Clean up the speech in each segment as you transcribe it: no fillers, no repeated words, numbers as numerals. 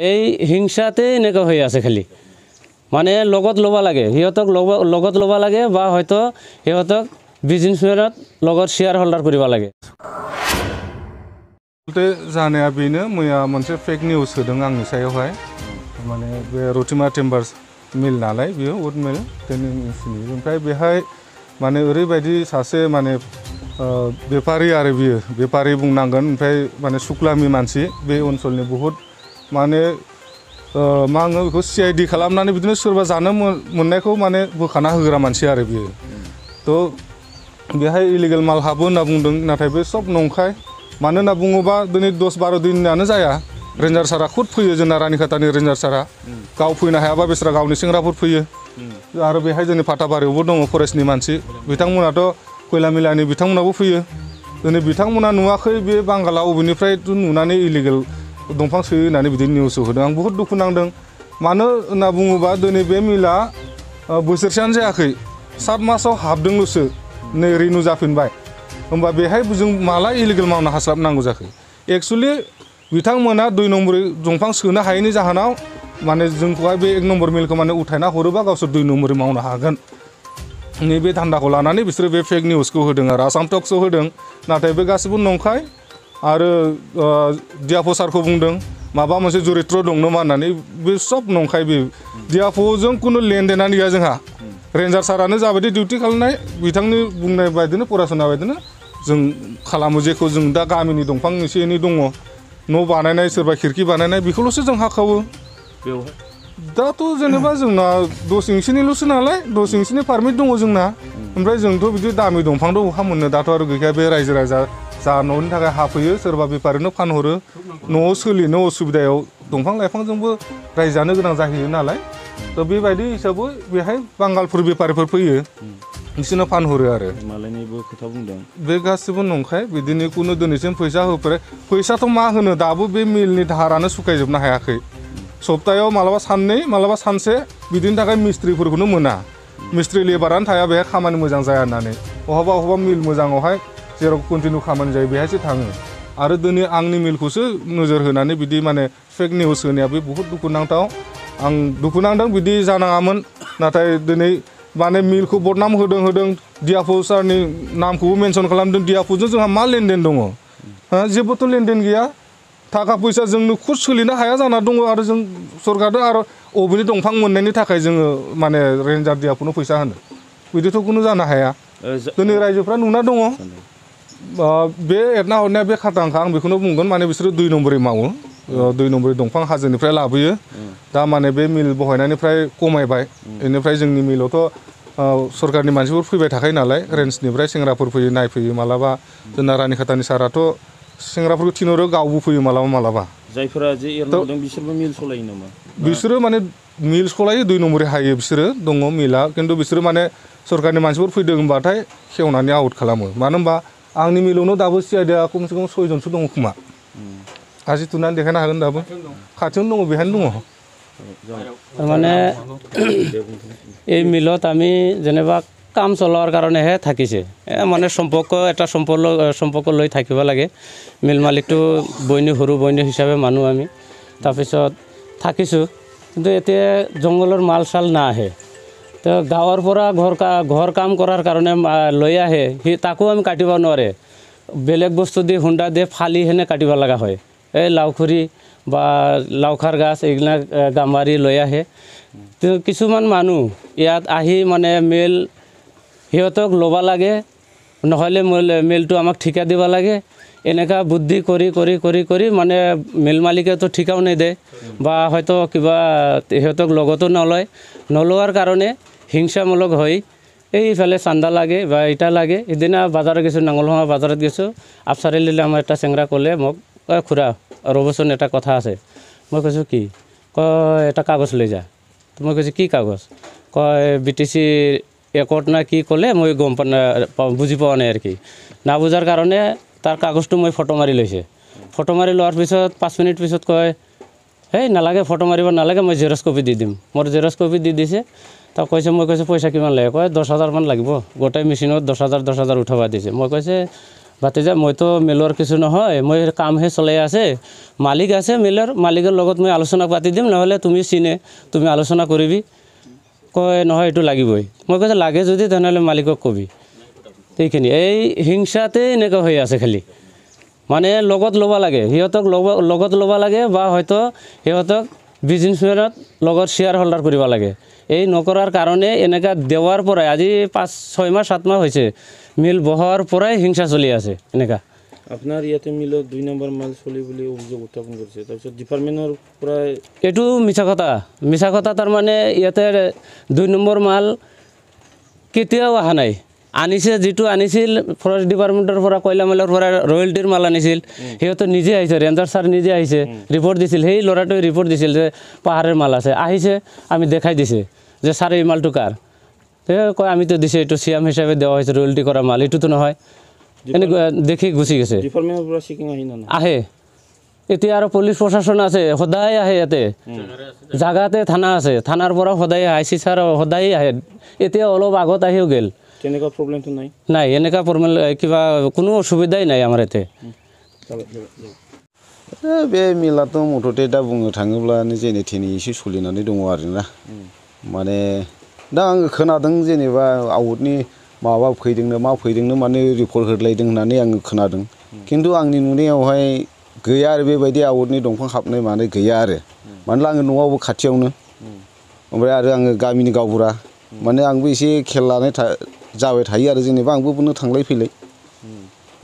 এই হিংসাতে এনেকুৱা হৈ আছে খালি মানে লগত ল'ব লাগে সিহঁতক লগত ল'ব লাগে বা হয়তো সিহঁতক বিজনেছমেনত লগত শ্বেয়াৰ হোল্ডাৰ কৰিব লাগে जानाया बेनो मैया मोनसे फेक निउस होदों आंनि सायावहाय माने बे रतिमा टिम्बार्स मिल नालाय बियो उड मिल टेनिंसनि ओमफ्राय बेहाय माने ओरैबायदि सासे माने बेफारी आरो बियो बेफारी बुंनांगोन ओमफ्राय माने सुक्लामि मानसि बे ओनसोलनि बहुत माने मा होनो बेखौ CID खालामनानै बिदिनो सोरबा जानो मोननायखौ माने बोखाना होग्रा मानसि आरो बियो थ' बेहाय इलिगेल माल हाबो होनना बुंदों नाथाय बे सब नंखाय मानो होनना बुङोबा दिनै 10-12 दिनानो जाया रेन्जार सारा खुद फैयो जोंना रानिखातानि रेन्जार सारा गाव फैनो हायाबा बिसोरा गावनि सेंग्राफोर फैयो आरो बेहाय जोंनि फाथाबारियावबो दङ फरेस्टनि मानसि बिथांमोनाथ' खयला मिलानि बिथांमोनाबो फैयो दिनै बिथांमोना नुवाखै बे बांगाला अबेनिफ्रायथ' नुनानै इलिगेल दंफां सोयो होननानै बिदि निउस होदों आं बहुत दुखु नांदों मानो होनना बुङोबा दिनै बे मिला बोसोरसेयानो जायाखै 7 मासाव हाबदोंल'सो नै रिनु जाफिनबाय होमबा बेहाय जों माला इलिगेल मावनो हास्लाबनांगौ जाखो एक्चुअली बिथांमोना 2 नम्बरै दंफां सोनो हायैनि जाहोनाव माने जोंखौहाय बे 1 नम्बर मिलखौ माने उथायना हरोबा गावसोर 2 नम्बरै मावनो हागोन नैबे धान्दाखौ लानानै बिसोरो बे फेक निउसखौ होदों आरो आसाम टक्सआव होदों नाथाय बे गासिबो नंखाय आरो डियाफो सारखौ बुंदों माबा मोनसे जुरित्र दं नामा होननानै बे सब नंखाय बे डियाफोजों खुनु लेनदेनानो गैया जोंहा रेन्जार सारानो जाबायदि डिउटि खालामनाय बिथांनि बुंनाय बायदिनो फरायसंनाय बायदिनो जों खालामो जेखौ जों दा गामिनि दंफां एसे एनै दङ न' बानायनाय सोरबा खिरखि बानायनाय बेखौल'सो जों हाखावो बेवहाय दाथ' जेनेबा जोंना 10 इंसिनिल'सो नालाय 10 इंसिनि पारमिट दङ जोंना ओमफ्राय जोंथ' बिदि दामि दंफांथ' अखा मोननो दाथ' आरो गैखाया बे रायजो राजा जा न'नि थाखाय हाफैयो सोरबा बेफारिनो फानहरो न'आव सोलिनो उसुबिदायाव दंफां लाइफांजोंबो रायजो जानो गोनां जाहैयो नालाय थ' बेबायदि हिसाबै बेहाय बांगालफोर बेफारिफोर फैयो बिसोरनो फानहरो आरो मालायनिबो खोथा बुंदों बे गासिबो नंखाय बिदिनो खुनु दिनैसिम फैसा होफेरै फैसाथ' मा होनो दाबो बे मिलनि दाहारानो सुखायजोबनो हायाखै सप्तायाव मालाबा साननै मालाबा सानसे बिदिनि थाखाय मिस्ट्रिफोरखौनो मोना मिस्ट्रि लेबारानो थाया बेहाय खामानि मोजां जाया होननानै बहाबा मिल मोजाङावहाय जेराव कन्टिनिउ खामानि जायो बेहायसो थाङो आरो दिनै आंनि मिलखौसो नोजोर होनानै बिदि माने फेक निउस होनाया बे बहुत दुखुनांथाव आं दुखु नांदों बिदि जानाङामोन नाथाय दिनै माने मिलखौ बदनाम होदों डियाफो सारनि नामखौबो मेनसन खालामदों डियाफोजों जोंहा मा लेनदेन दङ जेबोथ' लेनदेन गैया थाखा फैसा जोंनो खुद सोलिनो हाया जाना दङ आरो जों सरकारजों आरो अबेनि दंफां मोननायनि थाखाय जोङो माने रेन्जार डियाफोनो फैसा होनो बिदिथ' कुनु जानो हाया दिनै रायजोफ्रा नुना दङ बे एरना हरनाया बे खाथांखा आं बेखौनो बुंगोन माने बिसोरो 2 नम्बरै मावो 2 नम्बरै दंफां हाजोनिफ्राय लाबोयो दा माने बे मिल बहायनायनिफ्राय खमायबाय बेनिफ्राय जोंनि मिलावथ' सरकारनि मानसिफोर फैबाय थाखायो नालाय रेन्जनिफ्राय सेंग्राफोर फैयो नायफैयो मालाबा जोंना रानिखातानि साराथ' सेंग्राफोरखौ थिनहरो गावबो फैयो मालाबा जायफोरा जे एरना हरदों बिसोरबो मिल सलायो नामा बिसोरो माने मिल सलायो 2 नम्बरै हायो बिसोरो दङ मिला खिन्थु बिसोरो माने सरकारनि मानसिफोर फैदों होनबाथाय खेवनानै आउट खालामो मानो होनबा आंनि मिलावनो दाबो CIDआ खमसे खम 6 जनसो दङ खोमा आसि थुनानै देखायनो हागोन दाबो खाथियावनो दङ बेहायनो दङ মানে এই মিলত আমি যেনিবা কাম চলোৱাৰ কাৰণেহে থাকিছে মানে এটা সম্পৰ্ক লৈ থাকিব লাগে মিল মালিকটো সৰু বৈনী হিচাপে মানুহ আমি তাৰপিছত থাকিছোঁ কিন্তু এতিয়া জংঘলৰ মাল চাল নাহে তো গাঁৱৰ পৰা ঘৰ কাম কৰাৰ কাৰণে লৈ আহে তাকো আমি কাটিব নোৱাৰে বেলেগ বস্তু দি হুণ্ডা দি ফালি হেনে কাটিব লগা হয় এই লাওখুৰি বা লাওখাৰ গাছ এইবিলাক গামাৰি লৈ আহে তো কিছুমান মানুহ ইয়াত আহি মানে মিল সিহঁতক ল'ব লাগে নহ'লে মিলটো আমাক ঠিকা দিব লাগে এনেকা বুদ্ধি কৰি মানে মিল মালিকেতো ঠিকাও নিদিয়ে বা হয়তো কিবা সিহঁতক লগতো নলোৱাৰ কাৰণে হিংসামূলক হৈ এইফালে চান্দা লাগে বা ইটা লাগে এদিনা বাজাৰত গৈছোঁ নাঙলহোৱা বাজাৰত গৈছোঁ আফচাৰিলে আমাৰ এটা চেংৰা ক'লে মোক খুৰা ৰ'বচোন এটা কথা আছে মই কৈছোঁ কি কয় এটা কাগজ লৈ যা মই কৈছোঁ কি কাগজ কয় BTC একত না কি ক'লে মই গম বুজি পোৱা নাই আৰু কি নাবুজাৰ কাৰণে তাৰ কাগজটো মই ফটো মাৰি লৈছে ফটো মাৰি লোৱাৰ পিছত 5 মিনিট পিছত কয় হেই নালাগে ফটো মাৰিব নালাগে মই জেৰক্স কপি দি দিম মোৰ জেৰক্স কপি দি দিছে তো কৈছে মই কৈছোঁ পইচা কিমান লাগে কয় 10,000 মান লাগিব গোটেই মেচিনত 10,000 উঠাব দিছে মই কৈছে ভাতিজা মইতো মিলৰ কিছু নহয় মই কামহে চলাই আছে মালিক আছে মিলৰ মালিকৰ লগত মই আলোচনা পাতি দিম নহ'লে তুমি চিনে তুমি আলোচনা কৰিবি কয় নহয় এইটো লাগিবই মই কৈছোঁ লাগে যদি তেনেহ'লে মালিকক কবি এইখিনি এই হিংসাতে এনেকুৱা হৈ আছে খালি মানে লগত ল'ব লাগে সিহঁতক লগত ল'ব লাগে বা হয়তো সিহঁতক বিজনেছমেনত লগত শ্বেয়াৰ হোল্ডাৰ কৰিব লাগে এই নকৰাৰ কাৰণে এনেকুৱা দেৱাৰ পৰাই আজি 5-6 মাহ 7 মাহ হৈছে মিল বহোৱাৰ পৰাই হিংসা চলি আছে এনেকুৱা আপোনাৰ ইয়াতে মিলত 2 নম্বৰ মাল চলি বুলি অভিযোগ উত্থাপন কৰিছে তাৰপিছত ডিপাৰ্টমেণ্টৰ পৰা এইটো মিছা কথা তাৰমানে ইয়াতে 2 নম্বৰ মাল কেতিয়াও অহা নাই আনিছে যিটো আনিছিল ফৰেষ্ট ডিপাৰ্টমেণ্টৰ পৰা কয়লা মালৰ পৰা ৰয়েলটিৰ মাল আনিছিল সিহঁতে নিজে আহিছে ৰেঞ্জাৰ ছাৰ নিজে আহিছে ৰিপৰ্ট দিছিল সেই ল'ৰাটোৱে ৰিপৰ্ট দিছিল যে পাহাৰৰ মাল আছে আহিছে আমি দেখাই দিছে যে ছাৰ এই মালটো কাৰ কয় আমিতো দিছে এইটো চিয়াম হিচাপে দেওয়া হৈছে ৰয়েলটি কৰা মাল এইটোতো নহয় এনেকুৱা দেখি গুচি গৈছে ডিপাৰ্টমেণ্টৰ পৰা চেকিং আহি না আহে এতিয়া আৰু পুলিচ প্ৰশাসন আছে সদায় আহে ইয়াতে জাগাতে থানা আছে থানাৰ পৰা সদায় আইচি ছাৰ সদায় আহে এতিয়া অলপ আগত আহিও গ'ল তেনেকুৱা প্ৰব্লেমটো নাই এনেকুৱা প্ৰব্লেম কিবা কোনো অসুবিধাই নাই আমাৰ ইয়াতে बे मिलाथ' मथथे दा बुंनो थाङोब्ला जेने थेने एसे सोलिनानै दङ आरोना माने दा आङो खोनादों जेनेबा आउटनि माबा फैदोंनो मा फैदोंनो माने रिपर्ट होलायदों होननानै आङो खोनादों खिन्थु आंनि नुनायावहाय गैया आरो बेबायदि आउटनि दंफां हाबनाय माने गैया आरो मानोना आङो न'आवबो खाथियावनो ओमफ्राय आरो आङो गामिनि गावबुरा माने आंबो एसे खेल लानाय जाबाय थायो आरो जेनेबा आंबो बुंनो थांलाय फैलाय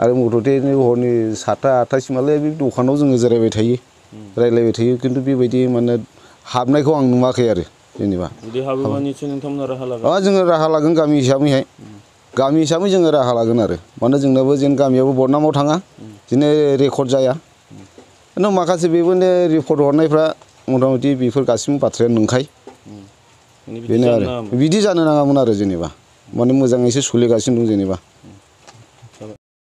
आरो मथथे हरनि 7टा 8टासिमालाय बे दखानाव जोङो जिरायबाय थायो रायलायबाय थायो खिन्थु बेबायदि माने हाबनायखौ आं नुवाखै आरो जेनेबा जुदि हाबोबा निसय नोंथांमोना राहा लागोन जोङो राहा लागोन गामि हिसाबै जोङो राहा लागोन आरो माने जोंनाबो जेन गामियाबो बदनामाव थाङा बिदिनो रेकर्ड जाया खिन्थु माखासे बेबायदिनो रिपर्ट हरनायफ्रा मथामथि बेफोर गासिबो बाथ्राया नंखाय बेनो आरो बिदि जानो नाङामोन आरो जेनेबा माने मोजाङैसो सोलिगासिनो दं जेनेबा